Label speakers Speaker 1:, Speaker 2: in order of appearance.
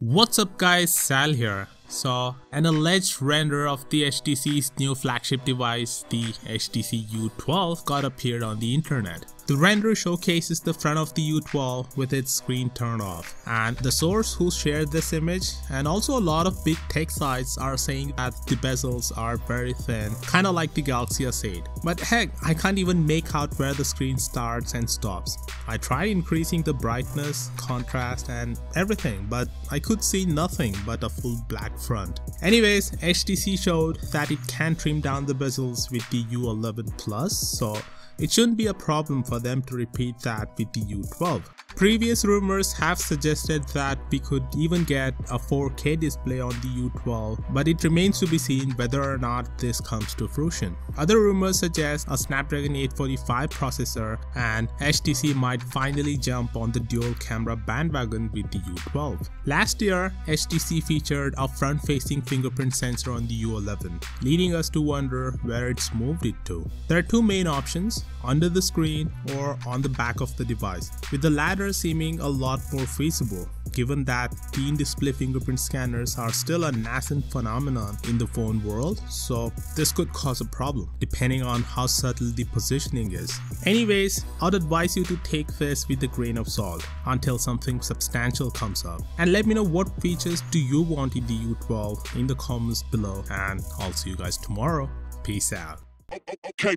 Speaker 1: What's up guys, Sal here. So, an alleged render of the HTC's new flagship device, the Htc U12, got appeared on the internet. The render showcases the front of the U12 with its screen turned off, and the source who shared this image and also a lot of big tech sites are saying that the bezels are very thin, kinda like the Galaxy S8. But heck, I can't even make out where the screen starts and stops. I tried increasing the brightness, contrast and everything, but I could see nothing but a full black front. Anyways, HTC showed that it can trim down the bezels with the U11 Plus, so it shouldn't be a problem for them to repeat that with the U12. Previous rumors have suggested that we could even get a 4K display on the U12, but it remains to be seen whether or not this comes to fruition. Other rumors suggest a Snapdragon 845 processor, and HTC might finally jump on the dual camera bandwagon with the U12. Last year, HTC featured a front-facing fingerprint sensor on the U11, leading us to wonder where it's moved it to. There are two main options: under the screen or on the back of the device, with the latter seeming a lot more feasible given that the in-display fingerprint scanners are still a nascent phenomenon in the phone world, so this could cause a problem depending on how subtle the positioning is. Anyways, I'd advise you to take this with a grain of salt until something substantial comes up, and let me know what features do you want in the U12 in the comments below, and I'll see you guys tomorrow. Peace out.
Speaker 2: Okay.